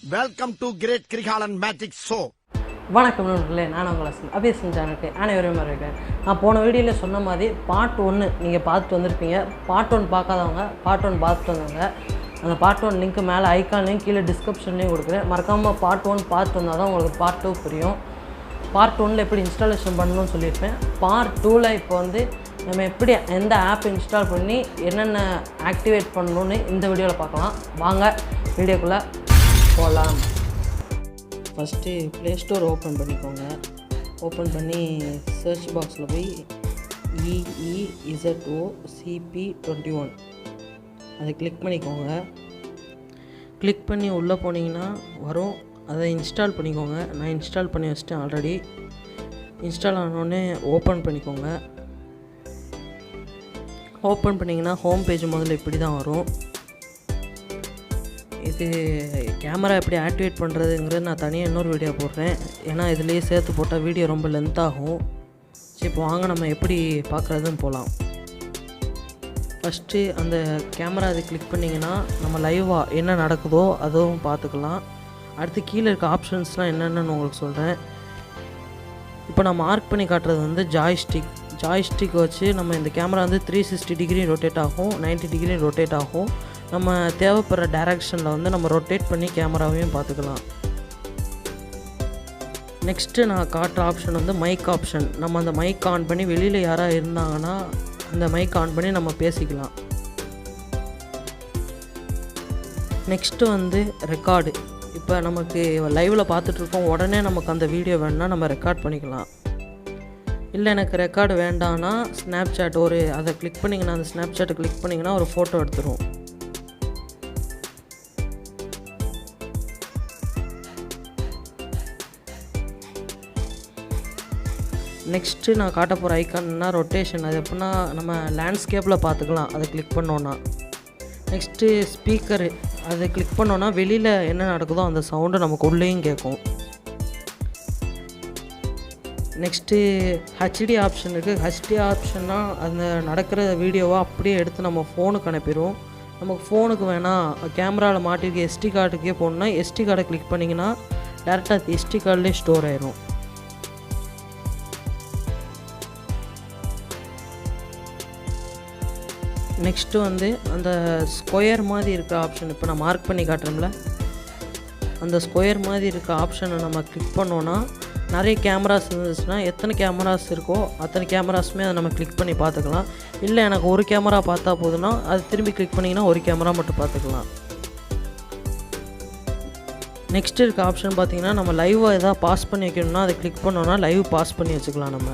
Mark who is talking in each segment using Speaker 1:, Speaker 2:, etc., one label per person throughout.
Speaker 1: Welcome to great Kirikalan magic show.
Speaker 2: வணக்கம் நண்பர்களே, நான் உங்களை அபியசன் சேனலுக்கு அனைவரும் இருக்கேன். நான் போன வீடியோவில் சொன்ன மாதிரி பார்ட் 1 நீங்கள் பார்த்துட்டு வந்திருப்பீங்க. பார்ட் 1 பார்க்காதவங்க பார்ட் 1 பார்த்துட்டு வந்தாங்க. அந்த பார்ட் 1 லிங்க் மேலே ஐக்கான்லேயும் கீழே டிஸ்கிரிப்ஷன்லேயும் கொடுக்குறேன். மறக்காமல் பார்ட் 1 பார்த்து வந்தால் தான் உங்களுக்கு பார்ட் 2 புரியும். பார்ட் 1 எப்படி இன்ஸ்டாலேஷன் பண்ணணும்னு சொல்லியிருப்பேன். பார்ட் 2 இப்போ வந்து நம்ம எப்படி எந்த ஆப் இன்ஸ்டால் பண்ணி என்னென்ன ஆக்டிவேட் பண்ணணுன்னு இந்த வீடியோவில் பார்க்கலாம். வாங்க வீடியோக்குள்ளே போகலாம். ஃபஸ்ட்டு ப்ளே ஸ்டோர் ஓப்பன் பண்ணிக்கோங்க. ஓப்பன் பண்ணி சர்ச் பாக்ஸில் போய் EEZOCP21 அதை கிளிக் பண்ணிக்கோங்க. கிளிக் பண்ணி உள்ளே போனீங்கன்னா வரும். அதை இன்ஸ்டால் பண்ணிக்கோங்க. நான் இன்ஸ்டால் பண்ணி வச்சிட்டேன் ஆல்ரெடி. இன்ஸ்டால் ஆனோடனே ஓப்பன் பண்ணிக்கோங்க. ஓப்பன் பண்ணிங்கன்னா ஹோம் பேஜ் முதல்ல இப்படி தான் வரும். இது கேமரா எப்படி ஆக்டிவேட் பண்ணுறதுங்கிறது நான் தனியாக இன்னொரு வீடியோ போடுறேன். ஏன்னா இதுலேயே சேர்த்து போட்டால் வீடியோ ரொம்ப லென்த் ஆகும். சரி, இப்போ வாங்க நம்ம எப்படி பார்க்குறதுன்னு போகலாம். ஃபஸ்ட்டு அந்த கேமரா அதை கிளிக் பண்ணிங்கன்னா நம்ம லைவாக என்ன நடக்குதோ அதுவும் பார்த்துக்கலாம். அடுத்து கீழே இருக்க ஆப்ஷன்ஸ்லாம் என்னென்னு உங்களுக்கு சொல்கிறேன். இப்போ நான் மார்க் பண்ணி காட்டுறது வந்து ஜாய்ஸ்டிக் வச்சு நம்ம இந்த கேமரா வந்து 360 டிகிரி ரொட்டேட் ஆகும், 90 டிகிரி ரொட்டேட் ஆகும். நம்ம தேவைப்படுற டைரக்ஷனில் வந்து நம்ம ரொட்டேட் பண்ணி கேமராவையும் பார்த்துக்கலாம். நெக்ஸ்ட்டு நான் காட்டுற ஆப்ஷன் வந்து மைக் ஆப்ஷன். நம்ம அந்த மைக் ஆன் பண்ணி வெளியில் யாராவது இருந்தாங்கன்னா அந்த மைக் ஆன் பண்ணி நம்ம பேசிக்கலாம். நெக்ஸ்ட்டு வந்து ரெக்கார்டு. இப்போ நமக்கு லைவில் பார்த்துட்ருக்கோம், உடனே நமக்கு அந்த வீடியோ வேணுன்னா நம்ம ரெக்கார்ட் பண்ணிக்கலாம். இல்லை எனக்கு ரெக்கார்டு வேண்டான்னா ஸ்னாப்சாட் அதை கிளிக் பண்ணிங்கன்னா, அந்த ஸ்னாப்சாட்டை கிளிக் பண்ணிங்கன்னா ஒரு ஃபோட்டோ எடுத்துரும். நெக்ஸ்ட்டு நான் காட்ட போகிற ஐக்கான்னா ரொட்டேஷன். அது எப்படின்னா நம்ம லேண்ட்ஸ்கேப்பில் பார்த்துக்கலாம் அதை கிளிக் பண்ணோன்னா. நெக்ஸ்ட்டு ஸ்பீக்கரு, அதை கிளிக் பண்ணோன்னா வெளியில் என்ன நடக்குதோ அந்த சவுண்டு நமக்கு உள்ளேயும் கேட்கும். நெக்ஸ்ட்டு ஹெச்டி ஆப்ஷன் இருக்குது. ஹெச்டி ஆப்ஷன்னா அந்த நடக்கிற வீடியோவை அப்படியே எடுத்து நம்ம ஃபோனுக்கு அனுப்பிடுவோம். நமக்கு ஃபோனுக்கு வேணாம், கேமராவில் மாட்டிருக்க எஸ்டி கார்டுக்கே போகணுன்னா எஸ்டி கார்டை கிளிக் பண்ணிங்கன்னா டேரெக்டாக எஸ்டி கார்டுலேயே ஸ்டோர் ஆயிரும். நெக்ஸ்ட்டு வந்து அந்த ஸ்கொயர் மாதிரி இருக்க ஆப்ஷன், இப்போ நான் மார்க் பண்ணி காட்டுறோம்ல, அந்த ஸ்கொயர் மாதிரி இருக்க ஆப்ஷனை நம்ம கிளிக் பண்ணோன்னா நிறைய கேமராஸ் இருந்துச்சுன்னா எத்தனை கேமராஸ் இருக்கோ அத்தனை கேமராஸுமே அதை நம்ம கிளிக் பண்ணி பார்த்துக்கலாம். இல்லை எனக்கு ஒரு கேமரா பார்த்தா போதுன்னா அது திரும்பி கிளிக் பண்ணிங்கன்னா ஒரு கேமரா மட்டும் பார்த்துக்கலாம். நெக்ஸ்ட் இருக்க ஆப்ஷன் பார்த்திங்கன்னா நம்ம லைவாக எதாவது பாஸ் பண்ணி வைக்கணும்னா அதை கிளிக் பண்ணோன்னா லைவ் பாஸ் பண்ணி வச்சுக்கலாம் நம்ம.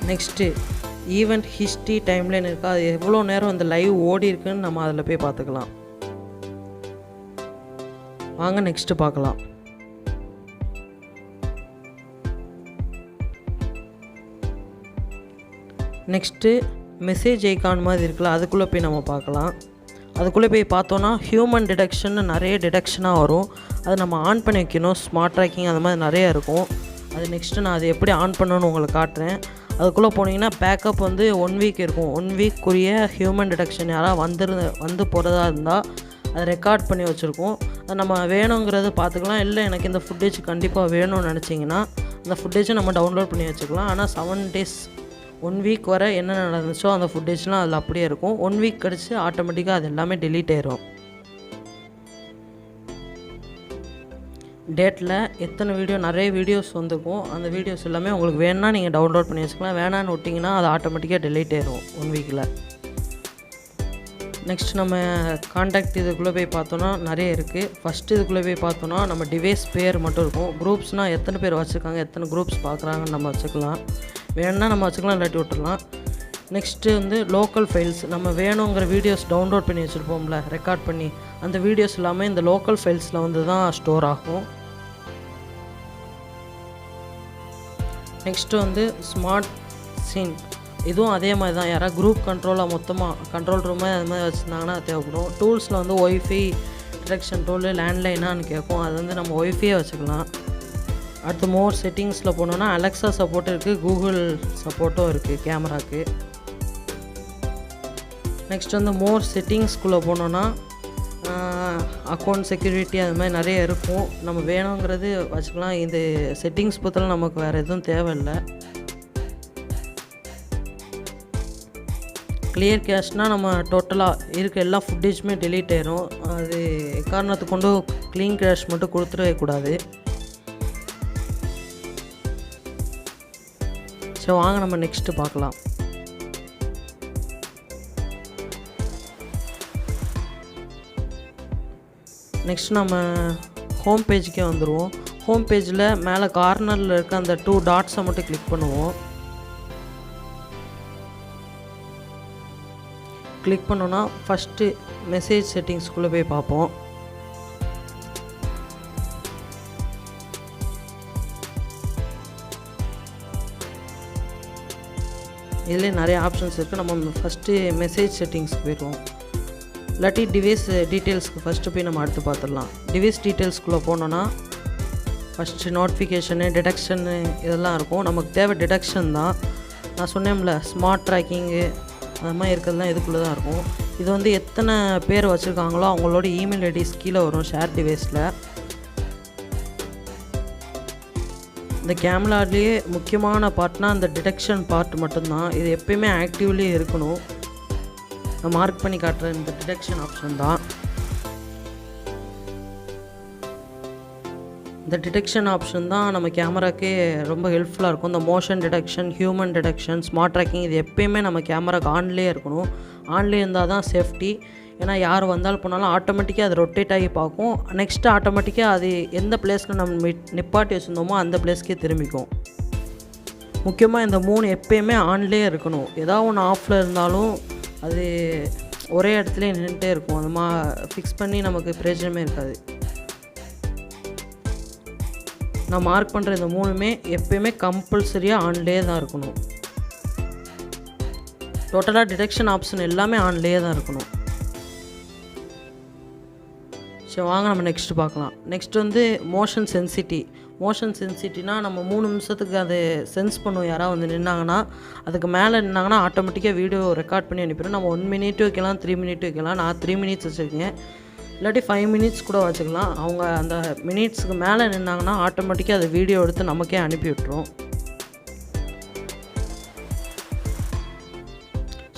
Speaker 2: நெக்ஸ்ட்டு ஈவெண்ட் ஹிஸ்ட்ரி டைம்லைன் இருக்கா, அது எவ்வளோ நேரம் அந்த லைவ் ஓடி இருக்குன்னு நம்ம அதில் போய் பார்த்துக்கலாம். வாங்க நெக்ஸ்ட்டு பார்க்கலாம். நெக்ஸ்ட்டு மெசேஜ் ஐக்கான் மாதிரி இருக்குல்ல, அதுக்குள்ளே போய் நம்ம பார்க்கலாம். அதுக்குள்ளே போய் பார்த்தோன்னா ஹியூமன் டிடெக்ஷன் நிறைய டிடெக்ஷனாக வரும். அது நம்ம ஆன் பண்ணி வைக்கணும். ஸ்மார்ட் ட்ராக்கிங் அந்த மாதிரி நிறையா இருக்கும். அது நெக்ஸ்ட்டு நான் அதை எப்படி ஆன் பண்ணணும்னு உங்களுக்கு காட்டுறேன். அதுக்குள்ளே போனீங்கன்னா பேக்கப் வந்து 1 வீக் இருக்கும். 1 வீக்குரிய ஹியூமன் டிடெக்ஷன் யாராவது வந்து போகிறதா இருந்தால் அதை ரெக்கார்ட் பண்ணி வச்சுருக்கோம். அது நம்ம வேணுங்கிறது பார்த்துக்கலாம். இல்லை எனக்கு இந்த ஃபுட்டேஜ் கண்டிப்பாக வேணும்னு நினச்சிங்கன்னா அந்த ஃபுட்டேஜை நம்ம டவுன்லோட் பண்ணி வச்சுக்கலாம். ஆனால் 7 days 1 வீக் வரை என்ன நடந்துச்சோ அந்த ஃபுட்டேஜ்லாம் அதில் அப்படியே இருக்கும். 1 வீக் கழிச்சு ஆட்டோமேட்டிக்காக அது எல்லாமே டெலீட் ஆயிரும். டேட்டில் எத்தனை நிறைய வீடியோஸ் வந்துருக்கும். அந்த வீடியோஸ் எல்லாமே உங்களுக்கு வேணுன்னா நீங்கள் டவுன்லோட் பண்ணி வச்சுக்கலாம். வேணான்னு விட்டிங்கன்னா அது ஆட்டோமேட்டிக்காக டெலீட் ஆயிரும் 1 வீக்கில். நெக்ஸ்ட் நம்ம கான்டாக்ட் இதுக்குள்ளே போய் பார்த்தோன்னா நிறைய இருக்குது. ஃபஸ்ட்டு இதுக்குள்ளே போய் பார்த்தோன்னா நம்ம டிவைஸ் பேர் மட்டும் இருக்கும். குரூப்ஸ்னால் எத்தனை பேர் வச்சுருக்காங்க, எத்தனை குரூப்ஸ் பார்க்குறாங்கன்னு நம்ம வச்சுக்கலாம். வேணுன்னா நம்ம வச்சுக்கலாம், இல்லாட்டி விட்டுடலாம். நெக்ஸ்ட்டு வந்து லோக்கல் ஃபைல்ஸ். நம்ம வேணுங்கிற வீடியோஸ் டவுன்லோட் பண்ணி வச்சுருப்போம்ல ரெக்கார்ட் பண்ணி, அந்த வீடியோஸ் எல்லாமே இந்த லோக்கல் ஃபைல்ஸில் வந்து தான் ஸ்டோர் ஆகும். நெக்ஸ்ட்டு வந்து ஸ்மார்ட் சீன். இதுவும் அதே மாதிரி தான். யாராவது குரூப் கண்ட்ரோலாக மொத்தமாக கண்ட்ரோல் ரூமே அது மாதிரி வச்சுருந்தாங்கன்னா தேவைப்படும். டூல்ஸில் வந்து ஒய்ஃபை டிடெக்ஷன் டூலு லேண்ட்லைனான்னு கேட்கும். அது வந்து நம்ம ஒய்ஃபையே வச்சுக்கலாம். அடுத்து மோர் செட்டிங்ஸில் போனோன்னா அலெக்ஸா சப்போர்ட் இருக்குது, கூகுள் சப்போர்ட்டும் இருக்குது கேமராவுக்கு. நெக்ஸ்ட் வந்து மோர் செட்டிங்ஸ்குள்ளே போனோன்னா அக்கௌண்ட் செக்யூரிட்டி அது மாதிரி நிறைய இருக்கும். நம்ம வேணுங்கிறது வச்சுக்கலாம். இந்த செட்டிங்ஸ் பற்றிலாம் நமக்கு வேறு எதுவும் தேவையில்லை. கிளியர் கேஷ்னால் நம்ம டோட்டலாக இருக்க எல்லா ஃபுட்டேஜுமே டெலீட் ஆயிரும். அது காரணத்துக்கு கொண்டு க்ளீன் கேஷ் மட்டும் கொடுத்துடவே கூடாது. ஸோ வாங்க நம்ம நெக்ஸ்ட்டு பார்க்கலாம். நெக்ஸ்ட் நம்ம ஹோம் பேஜுக்கே வந்துடுவோம். ஹோம் பேஜில் மேலே கார்னரில் இருக்க அந்த 2 டாட்ஸை மட்டும் கிளிக் பண்ணுவோம். கிளிக் பண்ணோன்னா ஃபஸ்ட்டு மெசேஜ் செட்டிங்ஸ்குள்ளே போய் பார்ப்போம். இதில் நிறைய ஆப்ஷன்ஸ் இருக்குது. நம்ம ஃபஸ்ட்டு மெசேஜ் செட்டிங்ஸ்க்கு போயிடுவோம். இல்லாட்டி டிவைஸ் டீட்டெயில்ஸ்க்கு ஃபஸ்ட்டு போய் நம்ம அடுத்து பார்த்துடலாம். டிவைஸ் டீட்டெயில்ஸ்குள்ளே போனோன்னா ஃபஸ்ட்டு நோட்டிஃபிகேஷனு, டிடெக்ஷனு இதெல்லாம் இருக்கும். நமக்கு தேவை டிடெக்ஷன் தான். நான் சொன்னேன்ல ஸ்மார்ட் ட்ராக்கிங்கு அது மாதிரி இருக்கிறதுலாம் இதுக்குள்ளே தான் இருக்கும். இது வந்து எத்தனை பேர் வச்சுருக்காங்களோ அவங்களோட இமெயில் ஐடிஸ் கீழே வரும் ஷேர் டிவைஸில். இந்த கேமராலேயே முக்கியமான பார்ட்னால் அந்த டிடெக்ஷன் பார்ட் மட்டும்தான். இது எப்பயுமே ஆக்டிவ்லேயே இருக்கணும். நான் மார்க் பண்ணி காட்டுற இந்த டிடெக்ஷன் ஆப்ஷன் தான். இந்த டிடெக்ஷன் ஆப்ஷன் தான் நம்ம கேமராக்கே ரொம்ப ஹெல்ப்ஃபுல்லாக இருக்கும். இந்த motion detection, human detection, smart tracking இது எப்பயுமே நம்ம கேமராக்கு ஆன்லேயே இருக்கணும். ஆன்லேயே இருந்தால் தான் சேஃப்டி. ஏன்னா யார் வந்தாலும் போனாலும் ஆட்டோமேட்டிக்காக அது ரொட்டேட் ஆகி பார்க்கும். நெக்ஸ்ட்டு ஆட்டோமேட்டிக்காக அது எந்த பிளேஸில் நம்ம நிப்பாட்டி வச்சுருந்தோமோ அந்த பிளேஸ்க்கே திரும்பிக்கும். முக்கியமாக இந்த 3 எப்பயுமே ஆன்லேயே இருக்கணும். ஏதாவது ஒன்று ஆஃபில் இருந்தாலும் அது ஒரே இடத்துல நின்றுட்டே இருக்கும். அந்த ஃபிக்ஸ் பண்ணி நமக்கு பிரயோஜனமே இருக்காது. நான் மார்க் பண்ணுற இந்த 3மே எப்பயுமே கம்பல்சரியாக ஆன்லேயே தான் இருக்கணும். டோட்டலாக டிடெக்ஷன் ஆப்ஷன் எல்லாமே ஆன்லேயே தான் இருக்கணும். சரி வாங்க நம்ம நெக்ஸ்ட்டு பார்க்கலாம். நெக்ஸ்ட் வந்து மோஷன் சென்சிட்டி. மோஷன் சென்சிட்டினா நம்ம 3 நிமிஷத்துக்கு அதை சென்ஸ் பண்ணுவோம். யாராவது வந்து நின்னாங்கன்னா அதுக்கு மேலே நின்னாங்கன்னா ஆட்டோமேட்டிக்காக வீடியோ ரெக்கார்ட் பண்ணி அனுப்பிடும். நம்ம 1 மினிட் வைக்கலாம், 3 மினிட் வைக்கலாம். நான் 3 மினிட்ஸ் வச்சுருக்கேன். இல்லாட்டி 5 மினிட்ஸ் கூட வச்சுக்கலாம். அவங்க அந்த மினிட்ஸுக்கு மேலே நின்னாங்கன்னா ஆட்டோமேட்டிக்காக அதை வீடியோ எடுத்து நமக்கே அனுப்பி விட்டுரும்.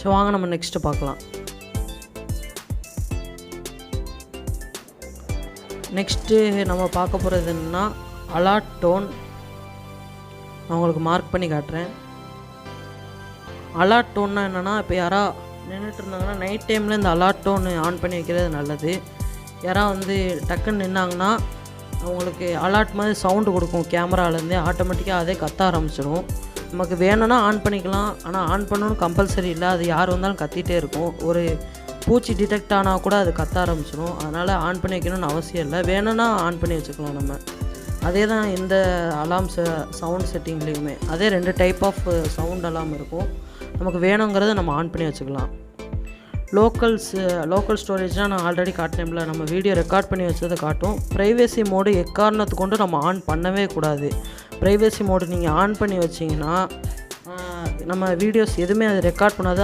Speaker 2: ஸோ வாங்க நம்ம நெக்ஸ்ட்டு பார்க்கலாம். நெக்ஸ்ட்டு நம்ம பார்க்க போகிறது என்னென்னா அலர்ட் டோன். நான் உங்களுக்கு மார்க் பண்ணி காட்டுறேன். அலர்ட் டோன்னா என்னென்னா, இப்போ யாராவது நின்றுட்டு இருந்தாங்கன்னா நைட் டைமில் இந்த அலர்ட் டோன் ஆன் பண்ணி வைக்கிறது நல்லது. யாராவது வந்து டக்குன்னு நின்னாங்கன்னா அவங்களுக்கு அலர்ட் மாதிரி சவுண்டு கொடுக்கும் கேமராலேருந்தே. ஆட்டோமேட்டிக்காக அதே கத்த ஆரம்பிச்சிடும். நமக்கு வேணும்னா ஆன் பண்ணிக்கலாம், ஆனால் ஆன் பண்ணணும்னு கம்பல்சரி இல்லை. அது யார் வந்தாலும் கத்திகிட்டே இருக்கும். ஒரு பூச்சி டிடெக்ட் ஆனால் கூட அது கத்த ஆரம்பிச்சிடும். அதனால் ஆன் பண்ணி வைக்கணும்னு அவசியம் இல்லை. வேணும்னா ஆன் பண்ணி வச்சுக்கலாம் நம்ம. அதே தான் இந்த அலாம் சவுண்ட் செட்டிங்லேயுமே அதே 2 டைப் ஆஃப் சவுண்ட் அலாம் இருக்கும். நமக்கு வேணுங்கிறத நம்ம ஆன் பண்ணி வச்சுக்கலாம். லோக்கல் ஸ்டோரேஜ்னால் நான் ஆல்ரெடி காட்டினேன்ல, நம்ம வீடியோ ரெக்கார்ட் பண்ணி வச்சதை காட்டும். ப்ரைவேசி மோடு எக்காரணத்து கொண்டு நம்ம ஆன் பண்ணவே கூடாது. ப்ரைவேசி மோடு நீங்கள் ஆன் பண்ணி வச்சிங்கன்னா நம்ம வீடியோஸ் எதுவுமே அது ரெக்கார்ட் பண்ணாது,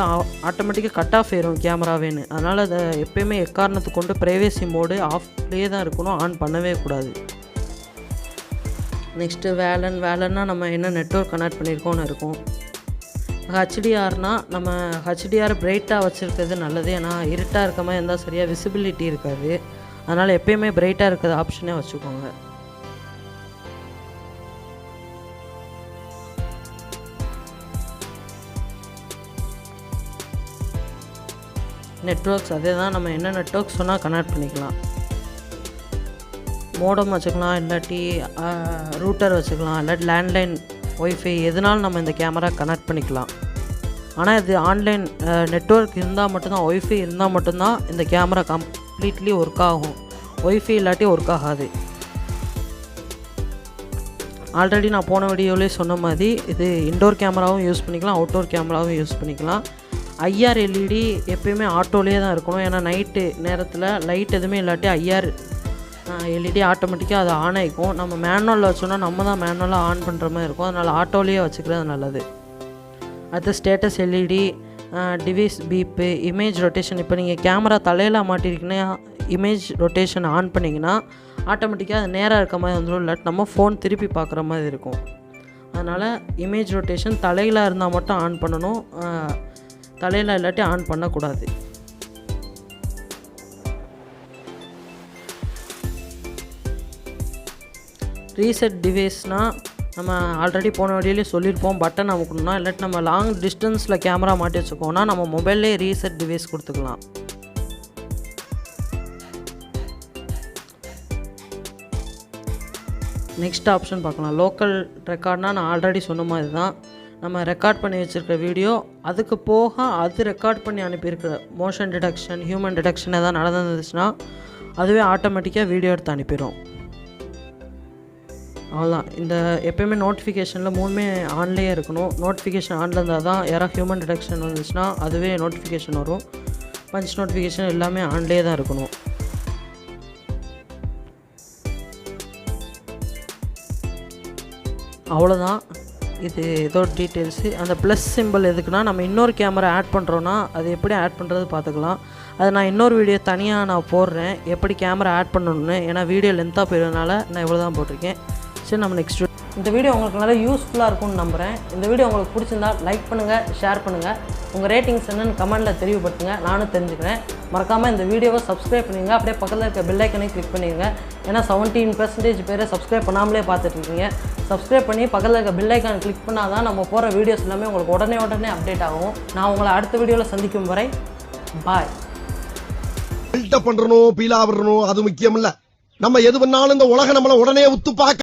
Speaker 2: ஆட்டோமேட்டிக்காக கட் ஆஃப் ஆயிரும் கேமராவேன்னு. அதனால் அதை எப்போயுமே எக்காரணத்து கொண்டு ப்ரைவேசி மோடு ஆஃப்லேயே தான் இருக்கணும், ஆன் பண்ணவே கூடாது. நெக்ஸ்ட்டு வேலன்னா நம்ம என்ன நெட்வொர்க் கனெக்ட் பண்ணியிருக்கோன்னு இருக்கும். ஹெச்டிஆர்னால் நம்ம ஹெச்டிஆர் பிரைட்டாக வச்சுருக்கிறது நல்லது. ஏன்னா இருட்டாக இருக்க மாதிரி இருந்தால் சரியாக விசிபிலிட்டி இருக்காது. அதனால் எப்போயுமே பிரைட்டாக இருக்கிற ஆப்ஷனே வச்சுக்கோங்க. நெட்வொர்க்ஸ் அதே தான், நம்ம என்ன நெட்வொர்க் சொன்னால் கனெக்ட் பண்ணிக்கலாம். மோடம் வச்சுக்கலாம், இல்லாட்டி ரூட்டர் வச்சுக்கலாம், இல்லாட்டி லேண்ட்லைன் ஒய்ஃபை எதுனாலும் நம்ம இந்த கேமரா கனெக்ட் பண்ணிக்கலாம். ஆனால் இது ஆன்லைன் நெட்வொர்க் இருந்தால் மட்டும்தான், ஒய்ஃபை இருந்தால் மட்டும்தான் இந்த கேமரா கம்ப்ளீட்லி ஒர்க் ஆகும். ஒய்ஃபை இல்லாட்டி ஒர்க் ஆகாது. ஆல்ரெடி நான் போன வீடியோவிலே சொன்ன மாதிரி இது இன்டோர் கேமராவும் யூஸ் பண்ணிக்கலாம், அவுட்டோர் கேமராவும் யூஸ் பண்ணிக்கலாம். ஐஆர் எல்இடி எப்பயுமே ஆட்டோலேயே தான் இருக்கணும். ஏன்னா நைட்டு நேரத்தில் லைட் எதுவுமே இல்லாட்டி ஐஆர் எல்இடி ஆட்டோமேட்டிக்காக அது ஆன் ஆகிக்கும். நம்ம மேனுவலில் வச்சோன்னா நம்ம தான் மேனுவலாக ஆன் பண்ணுற மாதிரி இருக்கும். அதனால் ஆட்டோலேயே வச்சுக்கிறது நல்லது. அடுத்து status LED, device beep, image rotation. இப்போ நீங்கள் கேமரா தலையில் மாட்டிருக்கீங்கன்னா இமேஜ் ரொட்டேஷன் ஆன் பண்ணிங்கன்னா ஆட்டோமேட்டிக்காக அது நேராக இருக்க மாதிரி வந்துடும். இல்லாட்டி நம்ம ஃபோன் திருப்பி பார்க்குற மாதிரி இருக்கும். அதனால் இமேஜ் ரொட்டேஷன் தலையில் இருந்தால் மட்டும் ஆன் பண்ணணும், தலையில் இல்லாட்டி ஆன் பண்ணக்கூடாது. ரீசெட் டிவைஸ்னால் நம்ம ஆல்ரெடி போன வழியிலே சொல்லியிருப்போம். பட்டன் அமுக்கணும்னா, இல்லாட்டி நம்ம லாங் டிஸ்டன்ஸில் கேமரா மாட்டி வச்சுக்கோன்னா நம்ம மொபைல்லே ரீசெட் டிவைஸ் கொடுத்துக்கலாம். நெக்ஸ்ட் ஆப்ஷன் பார்க்கலாம். லோக்கல் ரெக்கார்ட்னா நான் ஆல்ரெடி சொன்ன மாதிரி தான். நம்ம ரெக்கார்ட் பண்ணி வச்சுருக்க வீடியோ அதுக்கு போக அது ரெக்கார்ட் பண்ணி அனுப்பியிருக்கிற மோஷன் டிடெக்ஷன், ஹியூமன் டிடெக்ஷன் எதாவது நடந்துச்சுன்னா அதுவே ஆட்டோமேட்டிக்காக வீடியோ எடுத்து அனுப்பிடும். அவ்வளோதான். இந்த எப்போயுமே நோட்டிஃபிகேஷனில் மூணுமே ஆன்லேயே இருக்கணும். நோட்டிஃபிகேஷன் ஆனில் இருந்தால் தான் யாராவது ஹியூமன் டிடெக்ஷன் வந்துச்சுன்னா அதுவே நோட்டிஃபிகேஷன் வரும். பஞ்ச் நோட்டிஃபிகேஷன் எல்லாமே ஆன்லேயே தான் இருக்கணும். அவ்வளோதான். இது ஏதோ டீட்டெயில்ஸு. அந்த ப்ளஸ் சிம்பிள் எதுக்குன்னா, நம்ம இன்னொரு கேமரா ஆட் பண்ணுறோன்னா அது எப்படி ஆட் பண்ணுறது பார்த்துக்கலாம். அது நான் இன்னொரு வீடியோ தனியாக நான் போடுறேன், எப்படி கேமரா ஆட் பண்ணணுன்னு. ஏன்னா வீடியோ லென்த்தாக போயிடுறதுனால நான் இவ்வளோ தான் போட்டிருக்கேன். சரி, நம்ம நெக்ஸ்ட் இந்த வீடியோ உங்களுக்கு நல்லா யூஸ்ஃபுல்லாக இருக்கும்னு நம்புகிறேன். இந்த வீடியோ உங்களுக்கு பிடிச்சிருந்தா லைக் பண்ணுங்கள், ஷேர் பண்ணுங்கள். உங்கள் ரேட்டிங்ஸ் என்னென்னு கமெண்ட்டில் தெரியப்படுத்துங்க, நானும் தெரிஞ்சுக்கிறேன். மறக்காமல் இந்த வீடியோவை சப்ஸ்கிரைப் பண்ணிடுங்க. அப்படியே பக்கத்தில் இருக்க பெல் ஐக்கனை கிளிக் பண்ணிடுங்க. ஏன்னா 17% பேர் சப்ஸ்கிரைப் பண்ணாமலே பார்த்துட்ருக்கீங்க. சப்ஸ்கிரைப் பண்ணி பக்கத்தில் இருக்க பெல் ஐக்கானை கிளிக் பண்ணால் தான் நம்ம போகிற வீடியோஸ் எல்லாமே உங்களுக்கு உடனே அப்டேட் ஆகும். நான் உங்களை அடுத்த வீடியோவில் சந்திக்கும் வரை பாய்.
Speaker 1: பில்டப் பண்றணும், பீலா விடணும், அது முக்கியம் இல்ல. நம்ம எது பண்ணாலும் இந்த உலகம் நம்மள உடனே உத்து பார்க்க